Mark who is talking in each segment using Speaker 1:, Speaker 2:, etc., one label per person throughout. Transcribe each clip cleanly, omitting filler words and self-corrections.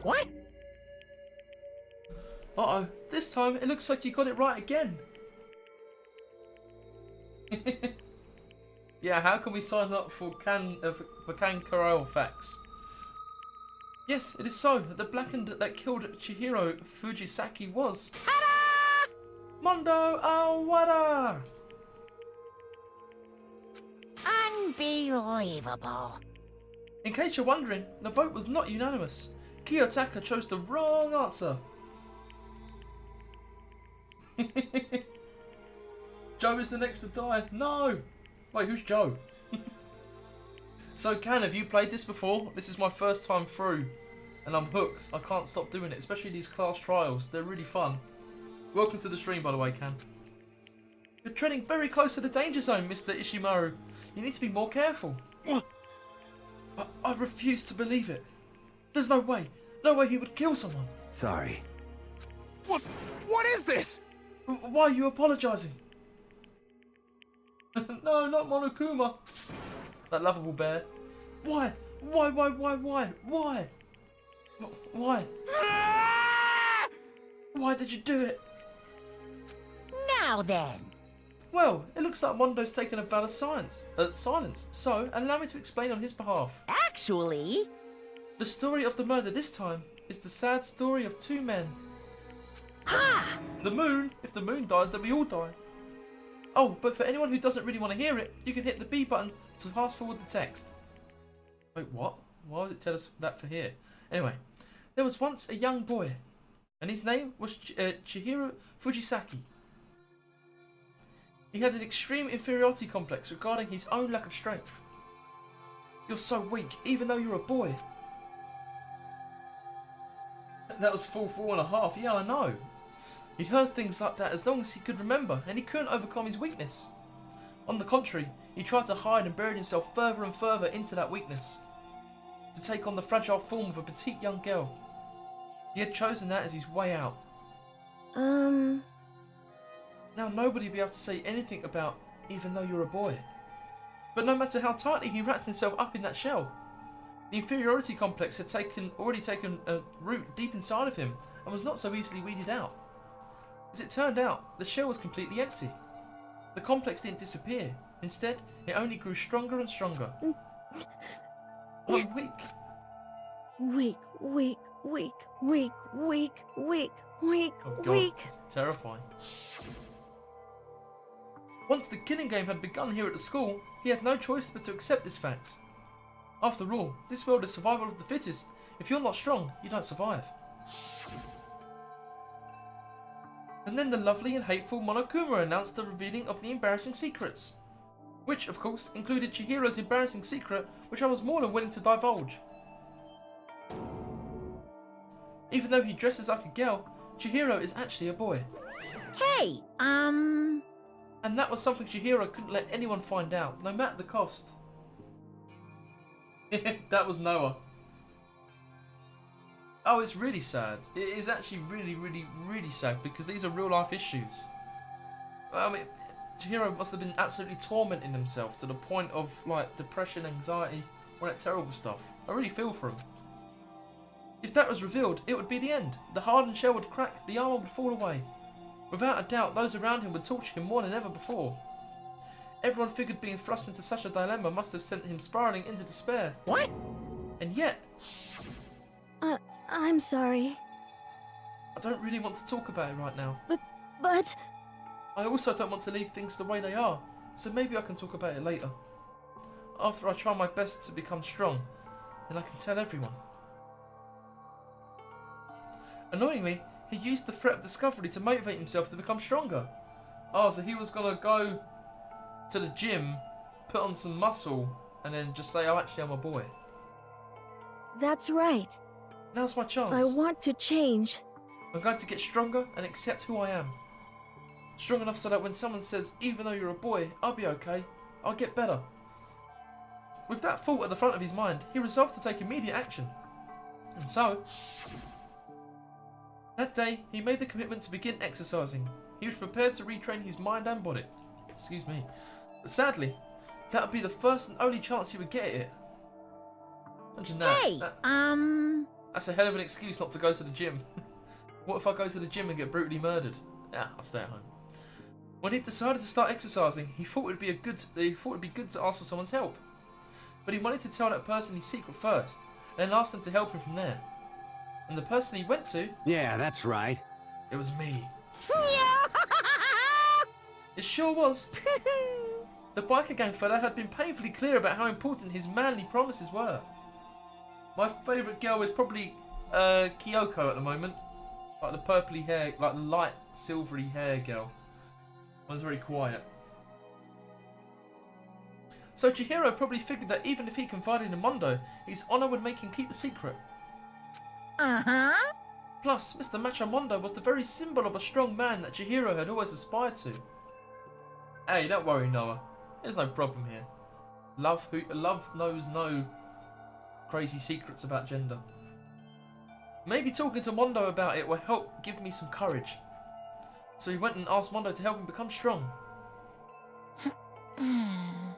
Speaker 1: What?
Speaker 2: Uh-oh, this time it looks like you got it right again. Yeah, how can we sign up for Kangaroo facts? Yes, it is so. The blackened that killed Chihiro Fujisaki was...
Speaker 1: Ta-da!
Speaker 2: Mondo Awada!
Speaker 1: Unbelievable.
Speaker 2: In case you're wondering, the vote was not unanimous. Kiyotaka chose the wrong answer. Joe is the next to die. No! Wait, who's Joe? So, Can, have you played this before? This is my first time through, and I'm hooked. I can't stop doing it, especially these class trials. They're really fun. Welcome to the stream, by the way, Can. You're treading very close to the danger zone, Mr. Ishimaru. You need to be more careful. I refuse to believe it. There's no way. No way he would kill someone.
Speaker 3: Sorry.
Speaker 4: What is this?
Speaker 2: Why are you apologising? No, not Monokuma. That lovable bear. Why? Why? Why? Why did you do it?
Speaker 1: Now then.
Speaker 2: Well, it looks like Mondo's taken a vow of silence, so allow me to explain on his behalf.
Speaker 1: Actually...
Speaker 2: The story of the murder this time is the sad story of two men.
Speaker 1: Ha!
Speaker 2: The moon, if the moon dies, then we all die. Oh, but for anyone who doesn't really want to hear it, you can hit the B button to fast forward the text. Wait, what? Why would it tell us that for here? Anyway, there was once a young boy, and his name was Chihiro Fujisaki. He had an extreme inferiority complex regarding his own lack of strength. You're so weak, even though you're a boy. That was full 4.5, yeah, I know. He'd heard things like that as long as he could remember, and he couldn't overcome his weakness. On the contrary, he tried to hide and buried himself further and further into that weakness, to take on the fragile form of a petite young girl. He had chosen that as his way out. Now nobody would be able to say anything about even though you're a boy. But no matter how tightly he wrapped himself up in that shell, the inferiority complex had already taken a root deep inside of him and was not so easily weeded out. As it turned out, the shell was completely empty. The complex didn't disappear. Instead, it only grew stronger and stronger. I'm weak.
Speaker 5: Weak.
Speaker 2: Oh God, it's terrifying. Once the killing game had begun here at the school, he had no choice but to accept this fact. After all, this world is survival of the fittest. If you're not strong, you don't survive. And then the lovely and hateful Monokuma announced the revealing of the embarrassing secrets. Which, of course, included Chihiro's embarrassing secret, which I was more than willing to divulge. Even though he dresses like a girl, Chihiro is actually a boy.
Speaker 1: Hey,
Speaker 2: And that was something Chihiro couldn't let anyone find out, no matter the cost. That was Noah. Oh, it's really sad. It is actually really sad because these are real life issues. I mean, Chihiro must have been absolutely tormenting himself to the point of like depression, anxiety, all that terrible stuff. I really feel for him. If that was revealed, it would be the end. The hardened shell would crack, the armor would fall away. Without a doubt, those around him would torture him more than ever before. Everyone figured being thrust into such a dilemma must have sent him spiraling into despair.
Speaker 1: what?
Speaker 2: And yet,
Speaker 5: I'm sorry.
Speaker 2: I don't really want to talk about it right now.
Speaker 5: But...
Speaker 2: I also don't want to leave things the way they are, so maybe I can talk about it later. After I try my best to become strong, then I can tell everyone. Annoyingly, he used the threat of discovery to motivate himself to become stronger. Oh, so he was gonna go to the gym, put on some muscle, and then just say, oh, actually I'm a boy.
Speaker 5: That's right.
Speaker 2: Now's my chance.
Speaker 5: I want to change.
Speaker 2: I'm going to get stronger and accept who I am. Strong enough so that when someone says, even though you're a boy, I'll be okay, I'll get better. With that thought at the front of his mind, he resolved to take immediate action. And so, that day, he made the commitment to begin exercising. He was prepared to retrain his mind and body. Excuse me. But sadly, that would be the first and only chance he would get at it. Imagine that.
Speaker 1: Hey,
Speaker 2: That's a hell of an excuse not to go to the gym. What if I go to the gym and get brutally murdered? Nah, I'll stay at home. When he decided to start exercising, he thought it'd be good to ask for someone's help. But he wanted to tell that person his secret first, and then ask them to help him from there. And the person he went to...
Speaker 4: Yeah, that's right.
Speaker 2: It was me. It sure was. The biker gang fella had been painfully clear about how important his manly promises were. My favourite girl is probably Kyoko at the moment. Like the purpley hair, like the light silvery hair girl. One's very quiet. So Chihiro probably figured that even if he confided in Mondo, his honour would make him keep the secret.
Speaker 1: Uh-huh.
Speaker 2: Plus, Mr. Macho Mondo was the very symbol of a strong man that Chihiro had always aspired to. Hey, don't worry, Noah. There's no problem here. Love knows no crazy secrets about gender. Maybe talking to Mondo about it will help give me some courage. So he went and asked Mondo to help him become strong.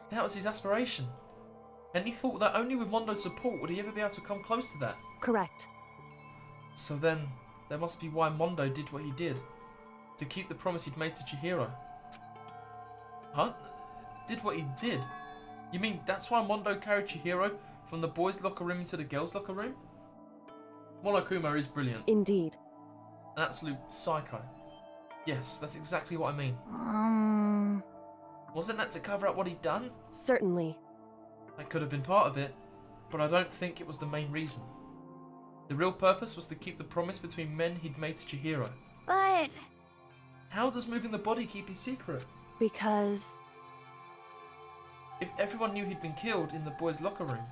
Speaker 2: That was his aspiration. And he thought that only with Mondo's support would he ever be able to come close to that.
Speaker 5: Correct.
Speaker 2: So then, there must be why Mondo did what he did. To keep the promise he'd made to Chihiro. Huh? Did what he did? You mean that's why Mondo carried Chihiro from the boys' locker room into the girls' locker room? Monokuma is brilliant.
Speaker 5: Indeed.
Speaker 2: An absolute psycho. Yes, that's exactly what I mean. Wasn't that to cover up what he'd done?
Speaker 5: Certainly.
Speaker 2: That could have been part of it, but I don't think it was the main reason. The real purpose was to keep the promise between men he'd made to Chihiro.
Speaker 1: But...
Speaker 2: How does moving the body keep his secret?
Speaker 5: Because...
Speaker 2: If everyone knew he'd been killed in the boys' locker room,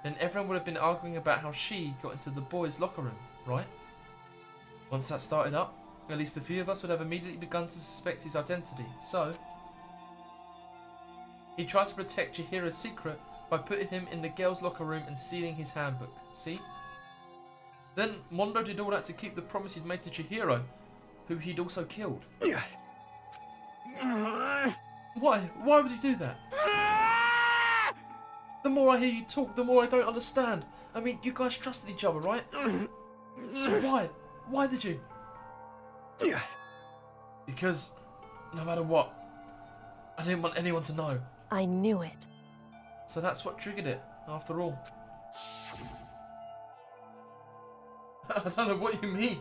Speaker 2: then everyone would have been arguing about how she got into the boys' locker room, right? Once that started up, at least a few of us would have immediately begun to suspect his identity, so... He tried to protect Chihiro's secret by putting him in the girls' locker room and stealing his handbook, see? Then Mondo did all that to keep the promise he'd made to Chihiro, who he'd also killed. Why? Why would he do that? The more I hear you talk, the more I don't understand. I mean, you guys trusted each other, right? So why? Why did you? Because, no matter what, I didn't want anyone to know.
Speaker 5: I knew it.
Speaker 2: So that's what triggered it, after all. I don't know what you mean.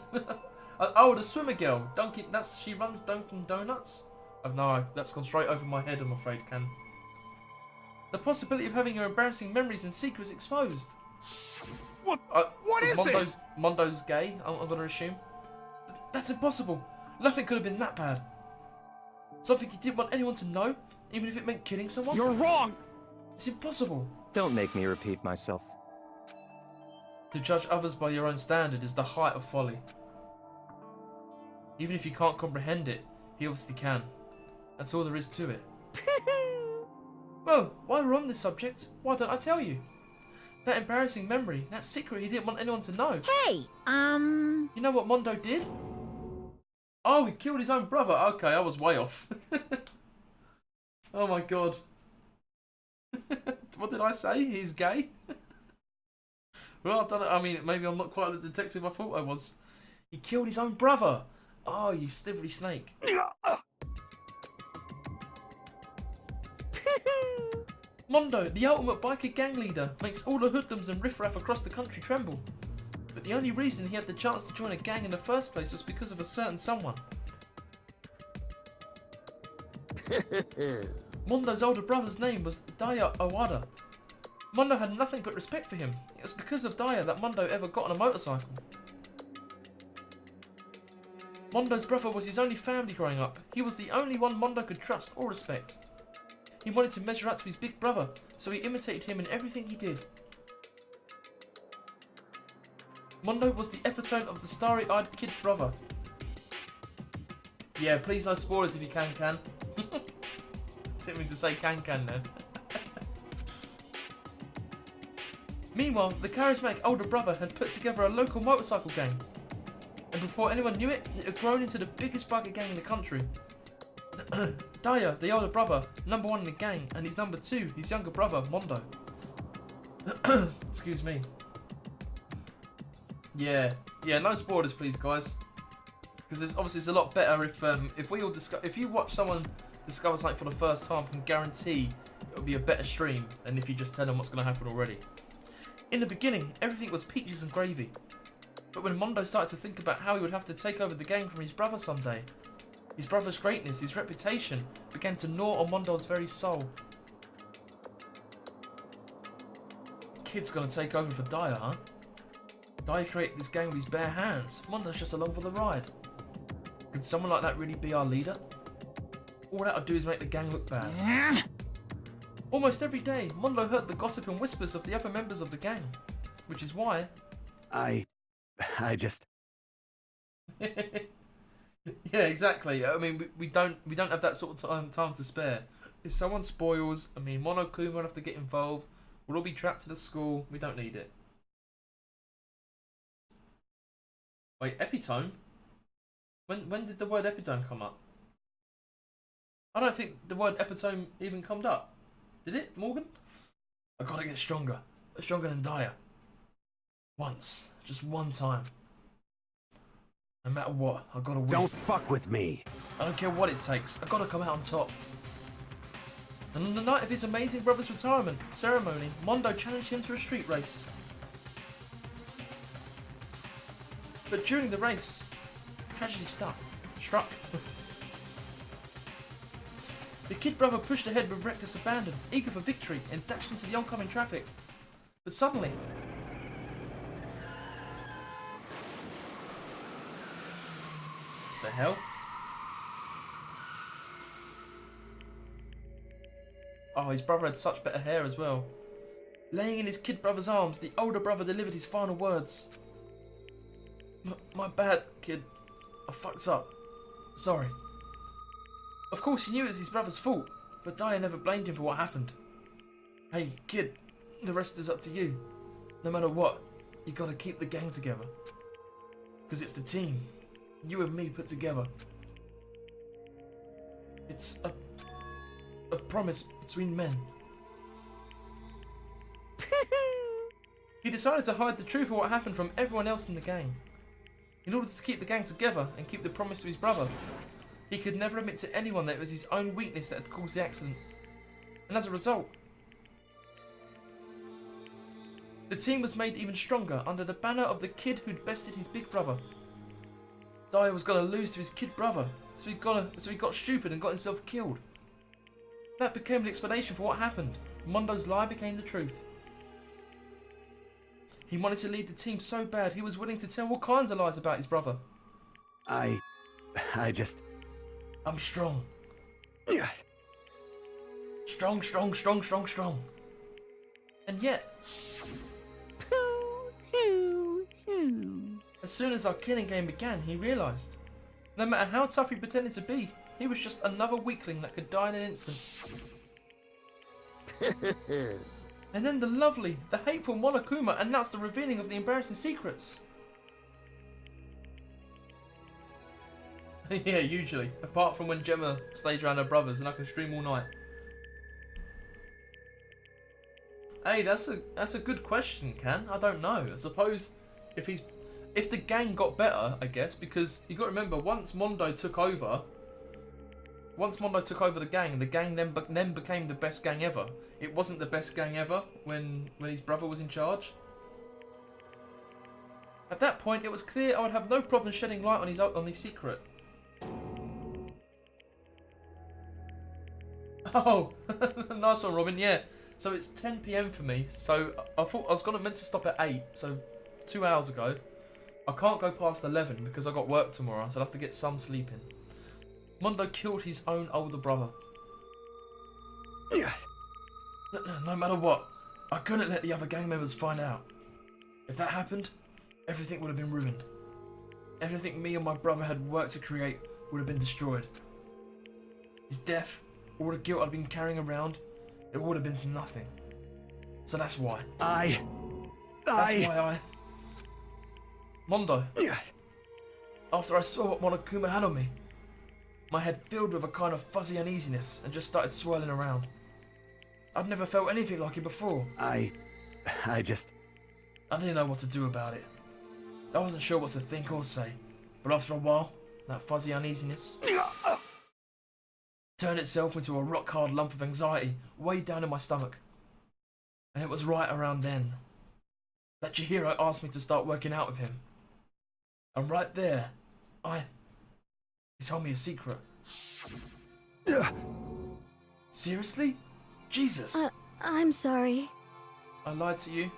Speaker 2: Oh, the swimmer girl. Dunkin', she runs Dunkin' Donuts? I've no idea. That's gone straight over my head, I'm afraid, Ken. The possibility of having your embarrassing memories and secrets exposed.
Speaker 4: What is this?
Speaker 2: Mondo's gay, I'm going to assume. That's impossible. Nothing could have been that bad. Something you didn't want anyone to know, even if it meant killing someone?
Speaker 4: You're wrong!
Speaker 2: It's impossible.
Speaker 3: Don't make me repeat myself.
Speaker 2: To judge others by your own standard is the height of folly. Even if you can't comprehend it, he obviously can. That's all there is to it. Well, while we're on this subject, why don't I tell you? That embarrassing memory, that secret he didn't want anyone to know.
Speaker 1: Hey,
Speaker 2: You know what Mondo did? Oh, he killed his own brother. Okay, I was way off. Oh my god. What did I say? He's gay? Well, I don't know. I mean, maybe I'm not quite the detective I thought I was. He killed his own brother. Oh, you slivery snake. Mondo, the ultimate biker gang leader, makes all the hoodlums and riffraff across the country tremble. But the only reason he had the chance to join a gang in the first place was because of a certain someone. Mondo's older brother's name was Daya Owada. Mondo had nothing but respect for him. It was because of Daya that Mondo ever got on a motorcycle. Mondo's brother was his only family growing up. He was the only one Mondo could trust or respect. He wanted to measure up to his big brother, so he imitated him in everything he did. Mondo was the epitome of the starry-eyed kid brother. Yeah, please no spoilers if you can. Didn't mean to say can then. Meanwhile, the charismatic older brother had put together a local motorcycle gang. And before anyone knew it, it had grown into the biggest biker gang in the country. Daya, the older brother, number one in the gang, and his number two, his younger brother, Mondo. Excuse me. Yeah, no spoilers, please, guys. Because it's a lot better if we all if you watch someone discover something for the first time, I can guarantee it'll be a better stream than if you just tell them what's going to happen already. In the beginning, everything was peaches and gravy. But when Mondo started to think about how he would have to take over the gang from his brother someday, his brother's greatness, his reputation, began to gnaw on Mondo's very soul. Kid's gonna take over for Dyer, huh? Dyer created this gang with his bare hands. Mondo's just along for the ride. Could someone like that really be our leader? All that would do is make the gang look bad. Almost every day, Mondo heard the gossip and whispers of the other members of the gang, which is why...
Speaker 4: I just...
Speaker 2: Yeah, exactly. I mean, we don't have that sort of time to spare. If someone spoils, I mean, Monokuma will have to get involved. We'll all be trapped in the school. We don't need it. Wait, epitome? When did the word epitome come up? I don't think the word epitome even come up. Did it, Morgan? I gotta get stronger. Stronger than Dyer. Once. Just one time. No matter what, I gotta win.
Speaker 4: Don't fuck with me.
Speaker 2: I don't care what it takes. I gotta come out on top. And on the night of his amazing brother's retirement ceremony, Mondo challenged him to a street race. But during the race, tragedy struck. The kid brother pushed ahead with reckless abandon, eager for victory, and dashed into the oncoming traffic. But suddenly... the hell? Oh, his brother had such better hair as well. Laying in his kid brother's arms, the older brother delivered his final words. My bad, kid. I fucked up. Sorry. Of course, he knew it was his brother's fault, but Dyer never blamed him for what happened. Hey, kid, the rest is up to you. No matter what, you gotta keep the gang together. Because it's the team. You and me put together. It's a promise between men. He decided to hide the truth of what happened from everyone else in the gang. In order to keep the gang together and keep the promise to his brother, he could never admit to anyone that it was his own weakness that had caused the accident. And as a result, the team was made even stronger under the banner of the kid who'd bested his big brother. Dyer was going to lose to his kid brother, so he got stupid and got himself killed. That became an explanation for what happened. Mondo's lie became the truth. He wanted to lead the team so bad, he was willing to tell all kinds of lies about his brother.
Speaker 4: I just...
Speaker 2: I'm strong.
Speaker 4: Yeah.
Speaker 2: Strong, strong, strong, strong, strong. And yet... as soon as our killing game began, he realised, no matter how tough he pretended to be, he was just another weakling that could die in an instant. And then the hateful Monokuma announced the revealing of the embarrassing secrets. Yeah, usually. Apart from when Gemma stays around her brothers and I can stream all night. Hey, that's a good question, Can. I don't know. I suppose if the gang got better, I guess, because you got to remember, once Mondo took over the gang then became the best gang ever. It wasn't the best gang ever when his brother was in charge. At that point, it was clear I would have no problem shedding light on his secret. Oh, nice one, Robin. Yeah. So it's 10 PM for me. So I thought I was meant to stop at 8. So 2 hours ago. I can't go past 11 because I got work tomorrow, so I'll have to get some sleep in. Mondo killed his own older brother.
Speaker 4: Yeah.
Speaker 2: No matter what, I couldn't let the other gang members find out. If that happened, everything would have been ruined. Everything me and my brother had worked to create would have been destroyed. His death, all the guilt I'd been carrying around, it would have been for nothing. So that's why. Mondo.
Speaker 4: Yeah.
Speaker 2: After I saw what Monokuma had on me, my head filled with a kind of fuzzy uneasiness and just started swirling around. I'd never felt anything like it before.
Speaker 4: I just...
Speaker 2: I didn't know what to do about it. I wasn't sure what to think or say, but after a while, that fuzzy uneasiness turned itself into a rock-hard lump of anxiety way down in my stomach. And it was right around then that Chihiro asked me to start working out with him. And right there, he told me a secret. Seriously? Jesus.
Speaker 1: I'm sorry.
Speaker 2: I lied to you?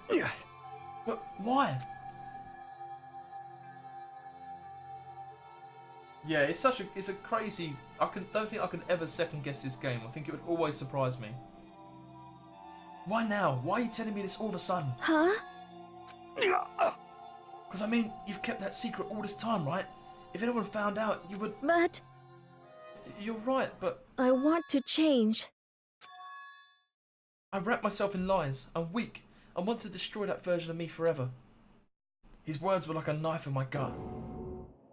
Speaker 2: But why? Yeah, it's a crazy... don't think I can ever second guess this game. I think it would always surprise me. Why now? Why are you telling me this all of a sudden?
Speaker 1: Huh?
Speaker 2: Because I mean, you've kept that secret all this time, right? If anyone found out, you would...
Speaker 1: But
Speaker 2: You're right, but...
Speaker 1: I want to change.
Speaker 2: I wrap myself in lies. I'm weak. I want to destroy that version of me forever. His words were like a knife in my gut.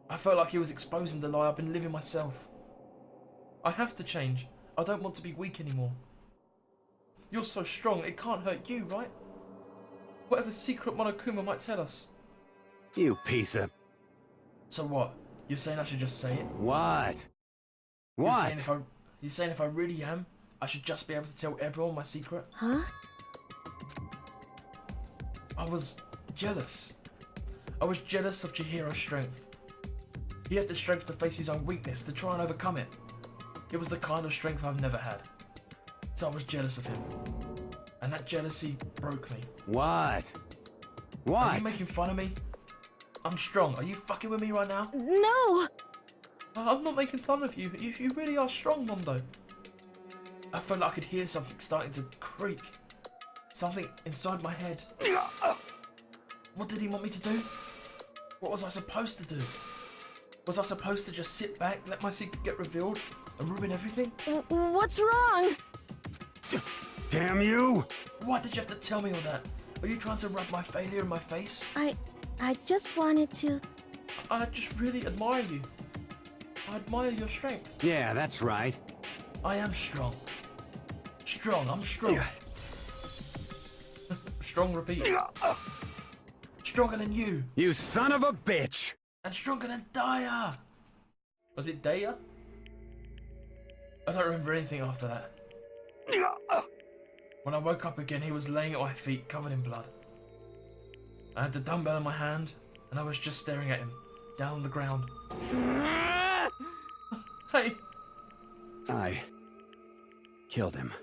Speaker 2: I felt like he was exposing the lie I've been living myself. I have to change. I don't want to be weak anymore. You're so strong, it can't hurt you, right? Whatever secret Monokuma might tell us.
Speaker 4: You piece of...
Speaker 2: So what? You're saying I should just say it?
Speaker 4: What?
Speaker 2: You're saying
Speaker 4: What?
Speaker 2: you're saying if I really am, I should just be able to tell everyone my secret?
Speaker 1: Huh?
Speaker 2: I was jealous. I was jealous of Chihiro's strength. He had the strength to face his own weakness, to try and overcome it. It was the kind of strength I've never had. So I was jealous of him. And that jealousy broke me.
Speaker 4: What?
Speaker 2: Are
Speaker 4: What?
Speaker 2: you making fun of me? I'm strong. Are you fucking with me right now?
Speaker 1: No!
Speaker 2: I'm not making fun of you. You really are strong, Mondo. I felt like I could hear something starting to creak. Something inside my head. What did he want me to do? What was I supposed to do? Was I supposed to just sit back, let my secret get revealed, and ruin everything?
Speaker 1: What's wrong?
Speaker 4: Damn you!
Speaker 2: Why did you have to tell me all that? Are you trying to rub my failure in my face?
Speaker 1: I just wanted to...
Speaker 2: I just really admire you. I admire your strength.
Speaker 4: Yeah, that's right.
Speaker 2: I am strong. Strong, I'm strong. Strong, repeat. Stronger than you.
Speaker 4: You son of a bitch!
Speaker 2: And stronger than Daya. Was it Daya? I don't remember anything after that. When I woke up again, he was laying at my feet, covered in blood. I had the dumbbell in my hand, and I was just staring at him, down on the ground. Hey!
Speaker 4: I killed him.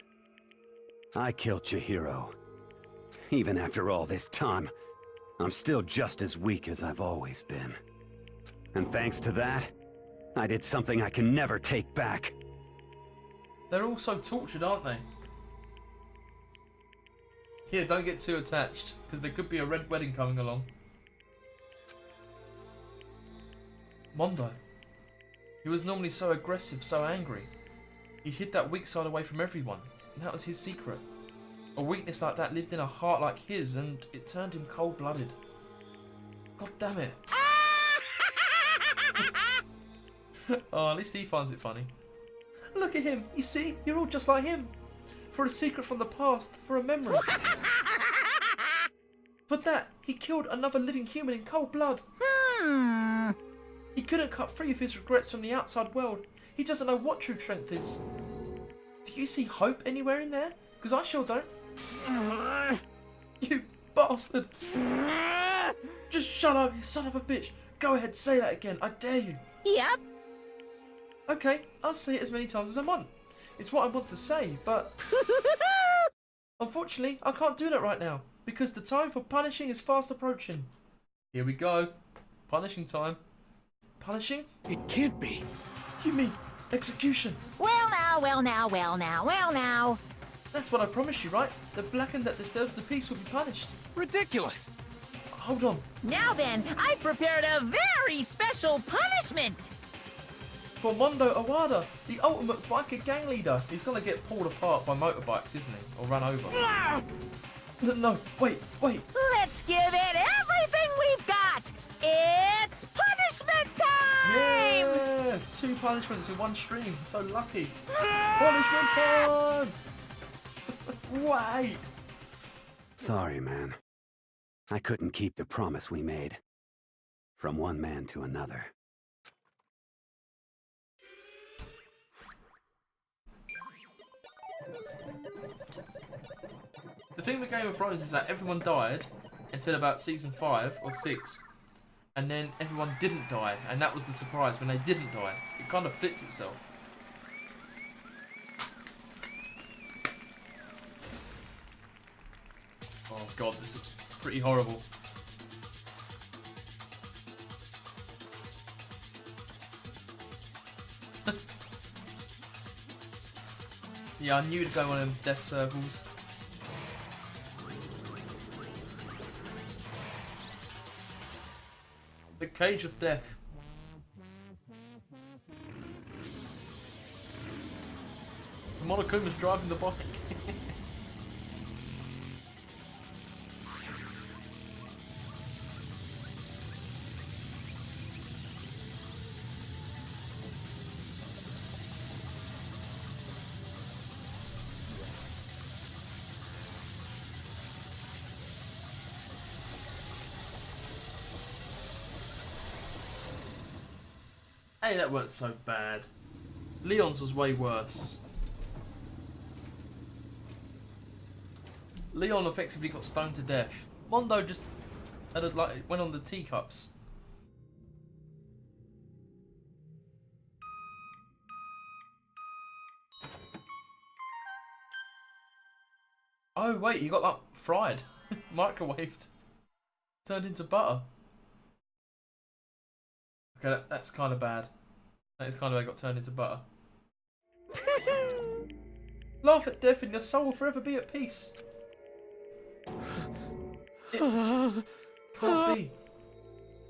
Speaker 4: I killed Chihiro. Even after all this time, I'm still just as weak as I've always been. And thanks to that, I did something I can never take back.
Speaker 2: They're all so tortured, aren't they? Here, don't get too attached, because there could be a red wedding coming along. Mondo. He was normally so aggressive, so angry. He hid that weak side away from everyone, and that was his secret. A weakness like that lived in a heart like his, and it turned him cold-blooded. God damn it. Oh, at least he finds it funny. Look at him, you see, you're all just like him. For a secret from the past, for a memory. For that, he killed another living human in cold blood. He couldn't cut free of his regrets from the outside world. He doesn't know what true strength is. Do you see hope anywhere in there? Because I sure don't. You bastard. Just shut up, you son of a bitch. Go ahead, say that again. I dare you.
Speaker 1: Yep.
Speaker 2: Okay, I'll say it as many times as I want. It's what I want to say, but... Unfortunately, I can't do that right now, because the time for punishing is fast approaching. Here we go. Punishing time. Punishing?
Speaker 4: It can't be.
Speaker 2: You mean execution?
Speaker 1: Well now, well now, well now, well now.
Speaker 2: That's what I promised you, right? The blackened that disturbs the peace will be punished.
Speaker 4: Ridiculous!
Speaker 2: Hold on.
Speaker 6: Now then, I prepared a very special punishment.
Speaker 2: For Mondo Awada, the ultimate biker gang leader. He's gonna get pulled apart by motorbikes, isn't he? Or run over. No, wait.
Speaker 6: Let's give it everything we've got. It's punishment time!
Speaker 2: Yeah! 2 punishments in one stream. So lucky. Punishment time! Wait!
Speaker 4: Sorry, man. I couldn't keep the promise we made. from one man to another.
Speaker 2: The thing with Game of Thrones is that everyone died until about season 5 or 6, and then everyone didn't die, and that was the surprise when they didn't die. It kind of flipped itself. Oh god, this looks pretty horrible. Yeah, I knew to go on them death circles. The cage of death. Monokuma's driving the bike. Hey, that weren't so bad. Leon's was way worse. Leon effectively got stoned to death. Mondo just had went on the teacups. Oh wait, you got that fried, microwaved, turned into butter. Okay, that's kind of bad. That is kind of how it got turned into butter. Laugh at death and your soul will forever be at peace. It can't be.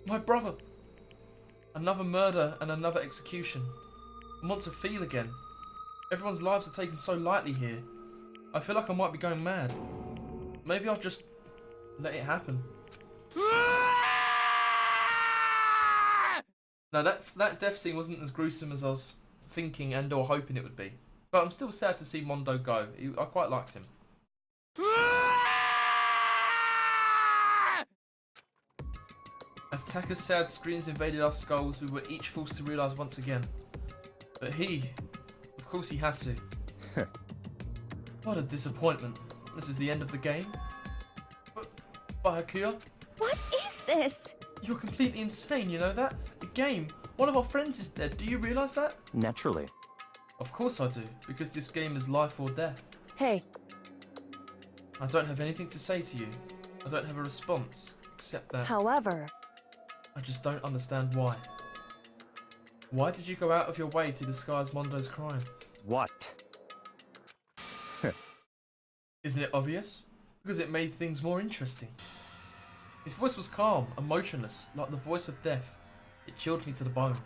Speaker 2: My brother. Another murder and another execution. I want to feel again. Everyone's lives are taken so lightly here. I feel like I might be going mad. Maybe I'll just let it happen. No, that death scene wasn't as gruesome as I was thinking and or hoping it would be. But I'm still sad to see Mondo go. I quite liked him. As Taka's sad screams invaded our skulls, we were each forced to realise once again. But of course he had to. What a disappointment. This is the end of the game. But, Byakuya,
Speaker 1: What is this?
Speaker 2: you're completely insane, you know that? A game. One of our friends is dead. Do you realise that?
Speaker 3: Naturally.
Speaker 2: Of course I do, because this game is life or death.
Speaker 5: Hey,
Speaker 2: I don't have anything to say to you. I don't have a response, except that
Speaker 5: however,
Speaker 2: I just don't understand why. Why did you go out of your way to disguise Mondo's crime?
Speaker 3: What?
Speaker 2: Isn't it obvious? Because it made things more interesting. His voice was calm and motionless, like the voice of death. It chilled me to the bone.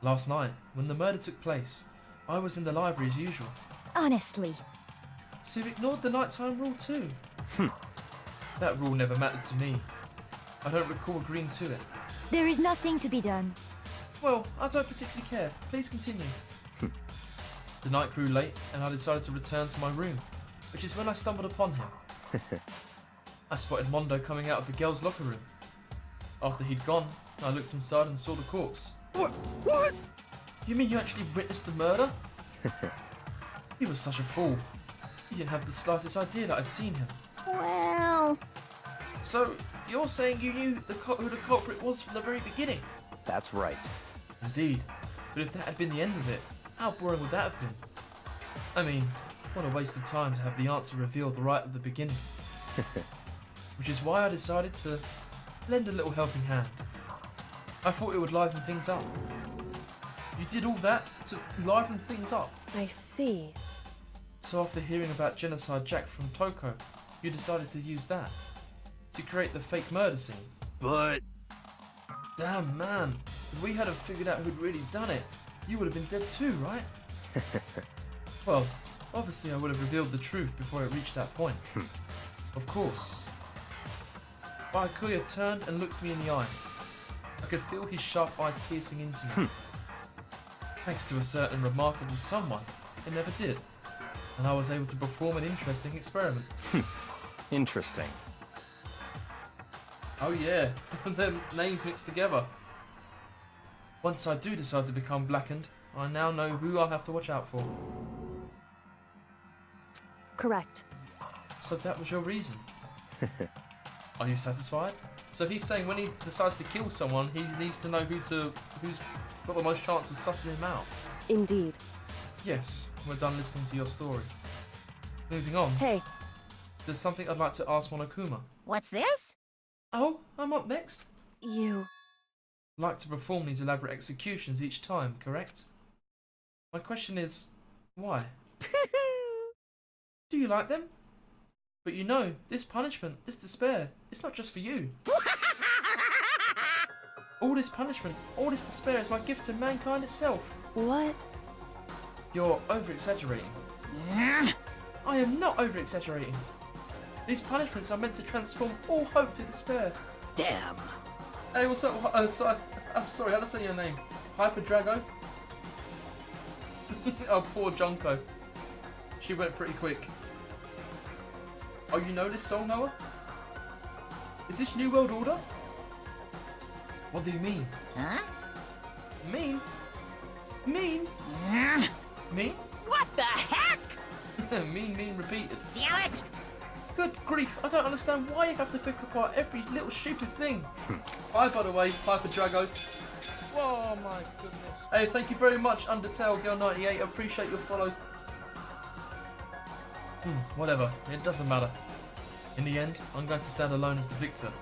Speaker 2: Last night, when the murder took place, I was in the library as usual.
Speaker 1: Honestly.
Speaker 2: So you ignored the nighttime rule too? That rule never mattered to me. I don't recall agreeing to it.
Speaker 1: There is nothing to be done.
Speaker 2: Well, I don't particularly care. Please continue. The night grew late and I decided to return to my room, which is when I stumbled upon him. I spotted Mondo coming out of the girls' locker room. After he'd gone, I looked inside and saw the corpse. What? You mean you actually witnessed the murder? He was such a fool. He didn't have the slightest idea that I'd seen him.
Speaker 1: Well...
Speaker 2: So, you're saying you knew who the culprit was from the very beginning?
Speaker 3: That's right.
Speaker 2: Indeed. But if that had been the end of it, how boring would that have been? I mean, what a waste of time to have the answer revealed right at the beginning. Which is why I decided to lend a little helping hand. I thought it would liven things up. You did all that to liven things up.
Speaker 5: I see.
Speaker 2: So after hearing about Genocide Jack from Toko, you decided to use that to create the fake murder scene.
Speaker 4: But...
Speaker 2: Damn man, if we hadn't figured out who'd really done it, you would have been dead too, right? Well, obviously I would have revealed the truth before it reached that point. Of course. Byakuya turned and looked me in the eye. I could feel his sharp eyes piercing into me. Thanks to a certain remarkable someone, it never did. And I was able to perform an interesting experiment.
Speaker 3: Interesting.
Speaker 2: Oh yeah, their names mixed together. Once I do decide to become blackened, I now know who I'll have to watch out for.
Speaker 5: Correct.
Speaker 2: So that was your reason. Are you satisfied? So he's saying when he decides to kill someone, he needs to know who's got the most chance of sussing him out.
Speaker 5: Indeed.
Speaker 2: Yes, we're done listening to your story. Moving on.
Speaker 5: Hey,
Speaker 2: There's something I'd like to ask Monokuma.
Speaker 6: What's this?
Speaker 2: Oh, I'm up next.
Speaker 5: you...
Speaker 2: Like to perform these elaborate executions each time, correct? My question is, why? Do you like them? But you know, this punishment, this despair, it's not just for you. All this punishment, all this despair is my gift to mankind itself.
Speaker 5: What?
Speaker 2: You're over-exaggerating. I am not over-exaggerating. These punishments are meant to transform all hope to despair.
Speaker 6: Damn.
Speaker 2: Hey, what's up? I'm sorry, how do I say your name? Hyper Drago? Oh, poor Junko. She went pretty quick. Oh, you know this song, Noah? Is this New World Order? What do you mean?
Speaker 6: Huh?
Speaker 2: Mean? Mean? Mean?
Speaker 6: What the heck?
Speaker 2: mean, repeated.
Speaker 6: Damn it!
Speaker 2: Good grief, I don't understand why you have to pick apart every little stupid thing. Hi, by the way, Hyper Drago. Oh my goodness. Hey, thank you very much, Undertale Girl 98. I appreciate your follow. Whatever, it doesn't matter. In the end, I'm going to stand alone as the victor.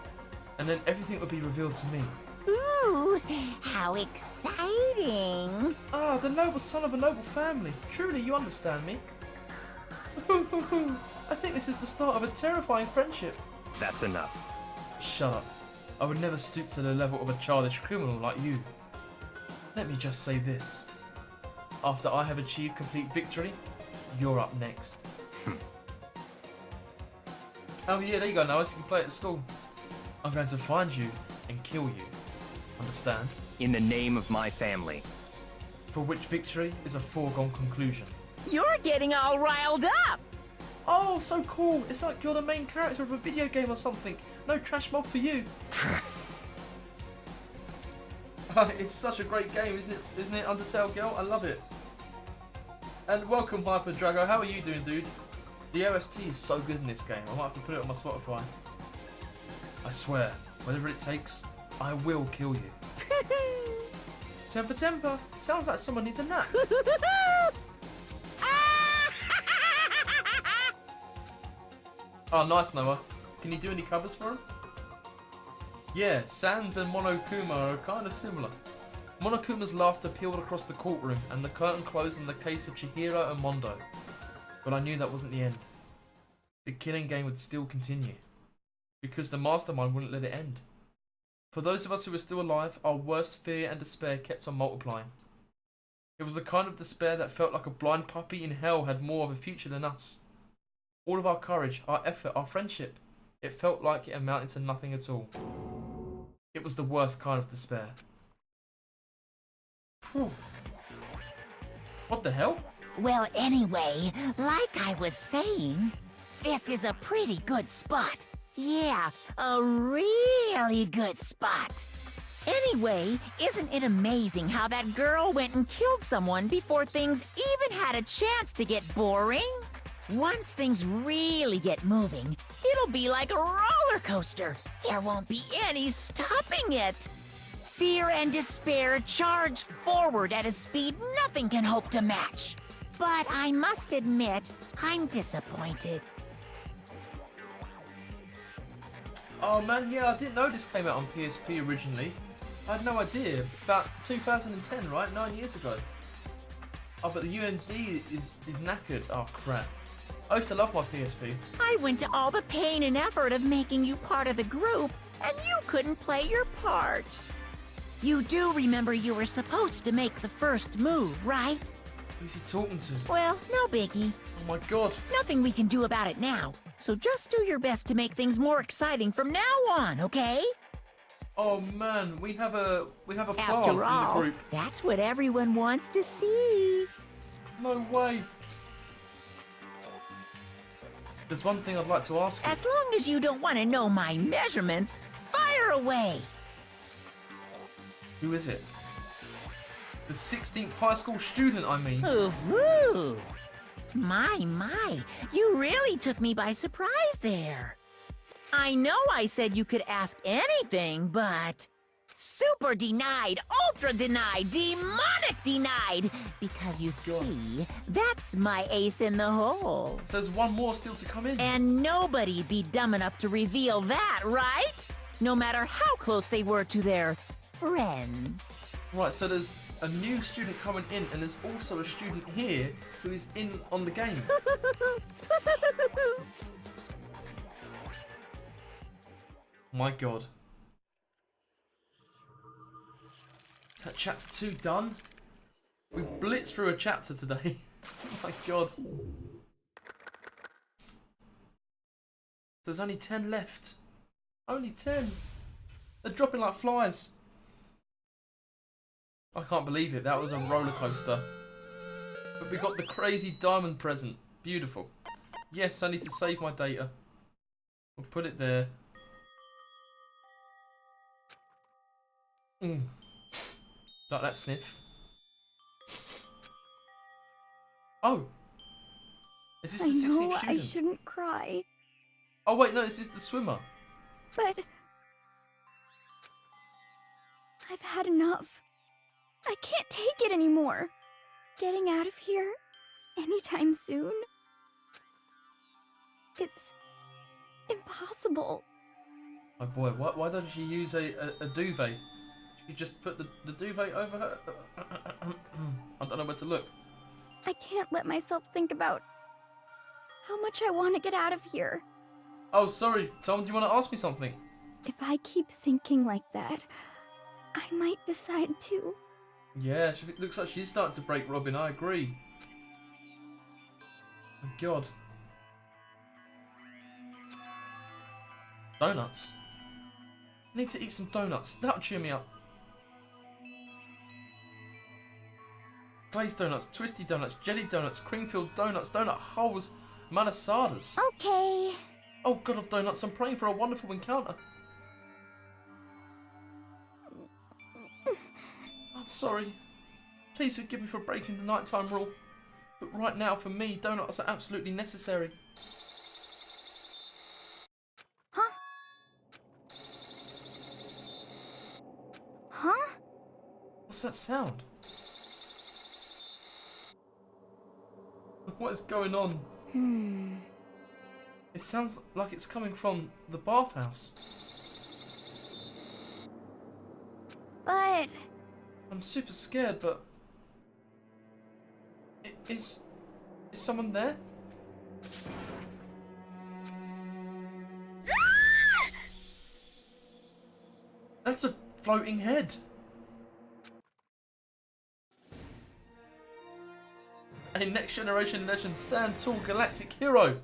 Speaker 2: And then everything will be revealed to me.
Speaker 6: Ooh, how exciting!
Speaker 2: Ah, the noble son of a noble family. Truly, you understand me. I think this is the start of a terrifying friendship.
Speaker 3: That's enough.
Speaker 2: Shut up. I would never stoop to the level of a childish criminal like you. Let me just say this. After I have achieved complete victory, you're up next. Oh yeah, there you go, Noah. You can play it at school. I'm going to find you and kill you. Understand?
Speaker 3: In the name of my family.
Speaker 2: For which victory is a foregone conclusion.
Speaker 6: You're getting all riled up!
Speaker 2: Oh, so cool. It's like you're the main character of a video game or something. No trash mob for you. It's such a great game, isn't it? Isn't it, Undertale Girl? I love it. And welcome, Hyper Drago. How are you doing, dude? The OST is so good in this game. I might have to put it on my Spotify. I swear, whatever it takes, I will kill you. Temper. Sounds like someone needs a nap. Oh, nice, Noah. Can you do any covers for him? Yeah, Sans and Monokuma are kind of similar. Monokuma's laughter peeled across the courtroom, and the curtain closed in the case of Chihiro and Mondo. But I knew that wasn't the end. The killing game would still continue, because the mastermind wouldn't let it end. For those of us who were still alive, our worst fear and despair kept on multiplying. It was the kind of despair that felt like a blind puppy in hell had more of a future than us. All of our courage, our effort, our friendship, it felt like it amounted to nothing at all. It was the worst kind of despair. Whew. What the hell?
Speaker 6: Well, anyway, like I was saying, this is a pretty good spot. Yeah, a really good spot. Anyway, isn't it amazing how that girl went and killed someone before things even had a chance to get boring? Once things really get moving, it'll be like a roller coaster. There won't be any stopping it. Fear and despair charge forward at a speed nothing can hope to match. But I must admit, I'm disappointed.
Speaker 2: Oh man, yeah, I didn't know this came out on PSP originally. I had no idea. About 2010, right? 9 years ago. Oh, but the UMD is knackered. Oh crap. I used to love my PSP.
Speaker 6: I went to all the pain and effort of making you part of the group, and you couldn't play your part. You do remember you were supposed to make the first move, right?
Speaker 2: Who's he talking to?
Speaker 6: Well, no biggie.
Speaker 2: Oh my god.
Speaker 6: Nothing we can do about it now. So just do your best to make things more exciting from now on, okay?
Speaker 2: Oh man, we have a plant
Speaker 6: After
Speaker 2: in the
Speaker 6: all,
Speaker 2: group.
Speaker 6: that's what everyone wants to see.
Speaker 2: No way. There's one thing I'd like to ask you.
Speaker 6: As long as you don't want to know my measurements, fire fire away.
Speaker 2: Who is it? The 16th high school student, I mean.
Speaker 6: Ooh, my, you really took me by surprise there. I know I said you could ask anything, but super denied, ultra denied, demonic denied. Because you see, that's my ace in the hole.
Speaker 2: There's one more still to come in.
Speaker 6: And nobody be dumb enough to reveal that, right? No matter how close they were to their friends.
Speaker 2: Right, so there's a new student coming in, and there's also a student here who is in on the game. My god. Is that chapter 2 done? We blitzed through a chapter today. My god. There's only 10 left. Only 10. They're dropping like flies. I can't believe it. That was a roller coaster. But we got the crazy diamond present. Beautiful. Yes, I need to save my data. We'll put it there. Like that sniff. Oh! Is this the 16th student?
Speaker 1: I shouldn't cry,
Speaker 2: Oh wait, no, this is the swimmer.
Speaker 1: but I've had enough. I can't take it anymore. Getting out of here anytime soon. It's impossible.
Speaker 2: Oh boy, why doesn't she use a duvet? She just put the duvet over her. I don't know where to look.
Speaker 1: I can't let myself think about how much I want to get out of here.
Speaker 2: Oh, sorry, Tom, do you want to ask me something?
Speaker 1: If I keep thinking like that, I might decide to.
Speaker 2: Yeah, she looks like she's starting to break Robin, I agree. My god. Donuts. I need to eat some donuts. That'll cheer me up. Glazed donuts, twisty donuts, jelly donuts, cream-filled donuts, donut holes, malasadas.
Speaker 1: Okay.
Speaker 2: Oh, god of donuts, I'm praying for a wonderful encounter. I'm sorry. Please forgive me for breaking the nighttime rule. But right now, for me, donuts are absolutely necessary.
Speaker 1: Huh? Huh?
Speaker 2: What's that sound? What is going on? It sounds like it's coming from the bathhouse.
Speaker 1: But
Speaker 2: I'm super scared, but... Is someone there? That's a floating head. A next generation legend, stand tall galactic hero.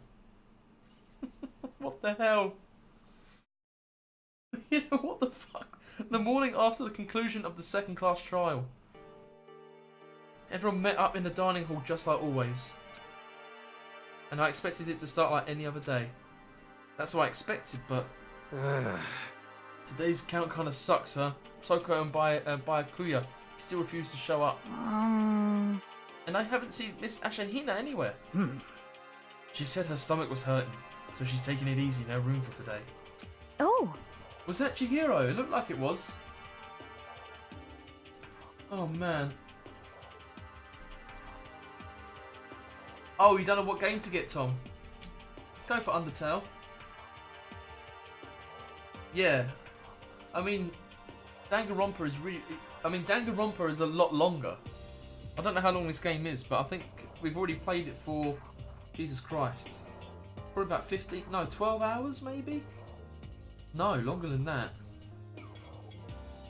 Speaker 2: What the hell? Yeah, what the fuck? The morning after the conclusion of the second class trial. Everyone met up in the dining hall just like always. And I expected it to start like any other day. That's what I expected, but... Today's count kind of sucks, huh? Toko and Byakuya still refuse to show up. And I haven't seen Miss Ashahina anywhere. She said her stomach was hurting, so she's taking it easy, no room for today.
Speaker 1: oh,
Speaker 2: Was that Chihiro? It looked like it was. Oh man. Oh, you don't know what game to get, Tom? Go for Undertale. Yeah. I mean, Danganronpa is really... I mean, Danganronpa is a lot longer. I don't know how long this game is, but I think we've already played it for... Jesus Christ. Probably about 15... No, 12 hours, maybe? No, longer than that.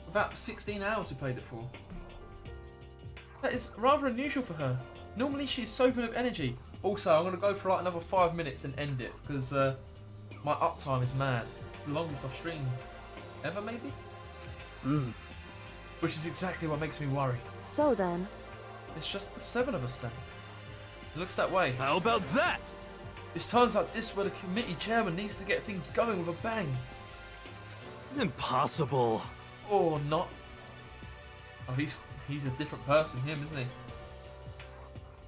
Speaker 2: About 16 hours we played it for. That is rather unusual for her. Normally she's so full of energy. Also, I'm going to go for like another 5 minutes and end it, because my uptime is mad. It's the longest I've streamed ever, maybe? Which is exactly what makes me worry.
Speaker 5: So then,
Speaker 2: It's just the 7 of us then. It looks that way.
Speaker 3: How about that?
Speaker 2: It's times like this where the committee chairman needs to get things going with a bang.
Speaker 7: Impossible.
Speaker 2: Or not. Oh, he's a different person, him, isn't he?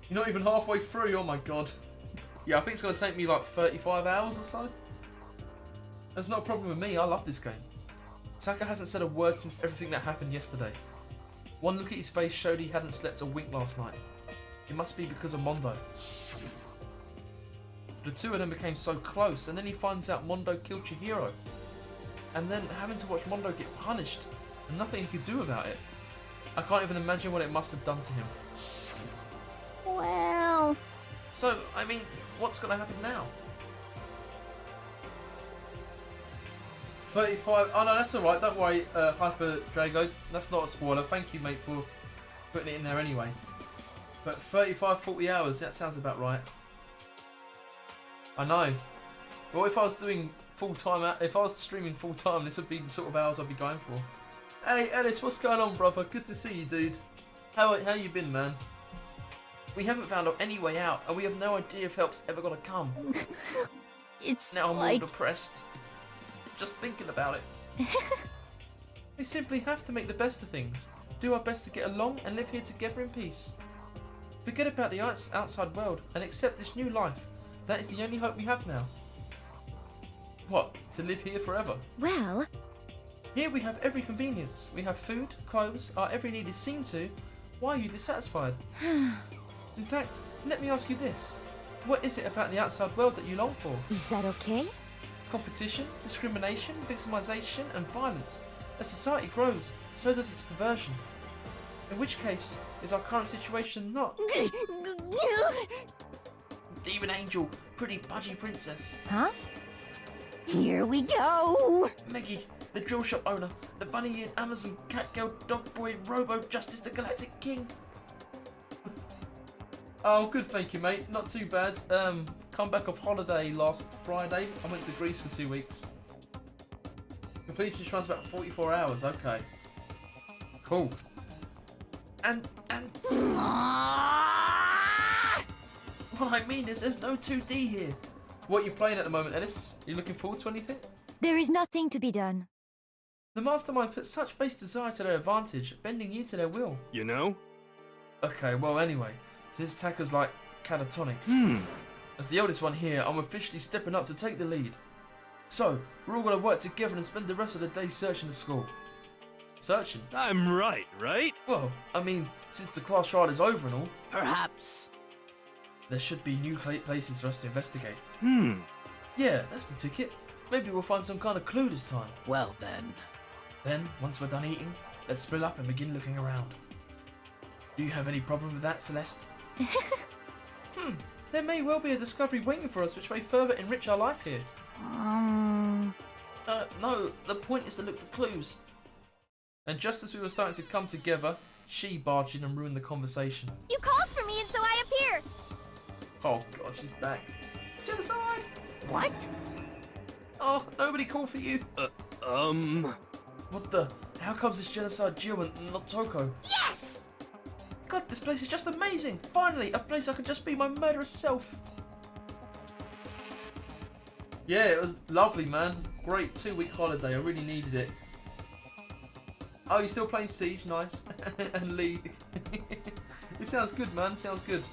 Speaker 2: You're not even halfway through, oh my god. Yeah, I think it's going to take me like 35 hours or so. That's not a problem with me, I love this game. Taka hasn't said a word since everything that happened yesterday. One look at his face showed he hadn't slept a wink last night. It must be because of Mondo. The two of them became so close, and then he finds out Mondo killed Chihiro. And then having to watch Mondo get punished, and nothing he could do about it. I can't even imagine what it must have done to him.
Speaker 1: Well...
Speaker 2: So, I mean, what's going to happen now? 35... Oh no, that's alright, don't worry, Hyper Drago. That's not a spoiler. Thank you, mate, for putting it in there anyway. But 35, 40 hours, that sounds about right. I know. Well, if I was doing full-time... If I was streaming full-time, this would be the sort of hours I'd be going for. Hey, Ellis, what's going on, brother? Good to see you, dude. How you been, man? We haven't found any way out, and we have no idea if help's ever gonna come.
Speaker 1: It's
Speaker 2: Now I'm
Speaker 1: like...
Speaker 2: all depressed. Just thinking about it. We simply have to make the best of things. Do our best to get along and live here together in peace. Forget about the outside world and accept this new life. That is the only hope we have now. What? To live here forever?
Speaker 1: Well...
Speaker 2: Here we have every convenience. We have food, clothes, our every need is seen to. Why are you dissatisfied? In fact, let me ask you this. What is it about the outside world that you long for?
Speaker 1: Is that okay?
Speaker 2: Competition, discrimination, victimization, and violence. As society grows, so does its perversion. In which case, is our current situation not? Demon Angel, pretty pudgy princess.
Speaker 1: Huh?
Speaker 6: Here we go.
Speaker 2: Meggy, the drill shop owner, the bunny in Amazon, cat girl, dog boy, Robo, Justice the Galactic King. Oh, good, thank you, mate. Not too bad. Come back off holiday last Friday. I went to Greece for 2 weeks. Completion just runs about 44 hours. Okay. Cool. And what I mean is, there's no 2D here. What are you playing at the moment, Ellis? Are you looking forward to anything?
Speaker 1: There is nothing to be done.
Speaker 2: The mastermind put such base desire to their advantage, bending you to their will.
Speaker 7: You know?
Speaker 2: Okay, well, anyway, since Taka's like catatonic. As the oldest one here, I'm officially stepping up to take the lead. So, we're all going to work together and spend the rest of the day searching the school. Searching?
Speaker 7: I'm right?
Speaker 2: Well, I mean, since the class trial is over and all,
Speaker 6: Perhaps.
Speaker 2: there should be new places for us to investigate.
Speaker 7: Hmm.
Speaker 2: Yeah, that's the ticket. Maybe we'll find some kind of clue this time.
Speaker 6: Well then.
Speaker 2: Then, once we're done eating, let's split up and begin looking around. Do you have any problem with that, Celeste? There may well be a discovery waiting for us which may further enrich our life here. No, the point is to look for clues. And just as we were starting to come together, she barged in and ruined the conversation.
Speaker 1: You called for me and so I appeared.
Speaker 2: Oh god, she's back. Genocide!
Speaker 6: What?
Speaker 2: Oh, nobody called for you. What the? How comes this genocide Jill and not Toko?
Speaker 1: Yes!
Speaker 2: God, this place is just amazing! Finally, a place I can just be my murderous self. Yeah, it was lovely, man. Great 2-week holiday. I really needed it. Oh, you're still playing Siege? Nice. And League. It sounds good, man. It sounds good.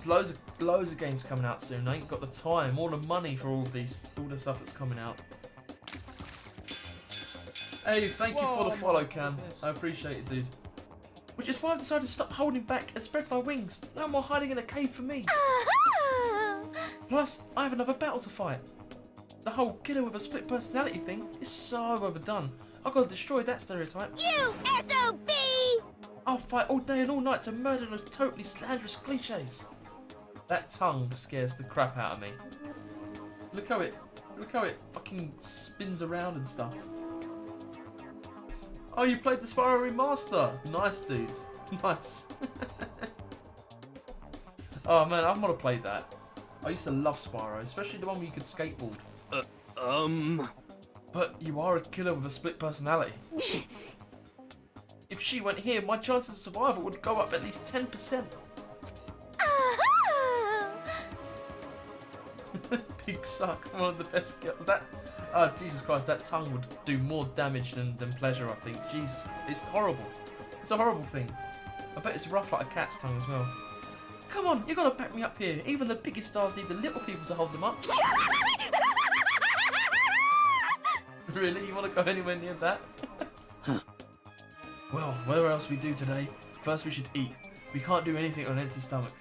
Speaker 2: There's loads of games coming out soon. I ain't got the time or the money for all the stuff that's coming out. Hey, thank you for the follow, Cam. I appreciate it, dude. Which is why I've decided to stop holding back and spread my wings. No more hiding in a cave for me. Plus, I have another battle to fight. The whole killer with a split personality thing is so overdone. I've got to destroy that stereotype.
Speaker 1: You SOB!
Speaker 2: I'll fight all day and all night to murder those totally slanderous cliches. That tongue scares the crap out of me. Look how it fucking spins around and stuff. Oh, you played the Spyro Remaster. Nice, dudes. Nice. Oh man, I want to play that. I used to love Spyro, especially the one where you could skateboard. But you are a killer with a split personality. If she went here, my chances of survival would go up at least 10%. Pig suck, one of the best girls. Oh, Jesus Christ, that tongue would do more damage than pleasure, I think. Jesus, it's horrible. It's a horrible thing. I bet it's rough like a cat's tongue as well. Come on, you gotta back me up here. Even the biggest stars need the little people to hold them up. Really? You wanna go anywhere near that? Well, whatever else we do today, first we should eat. We can't do anything on an empty stomach.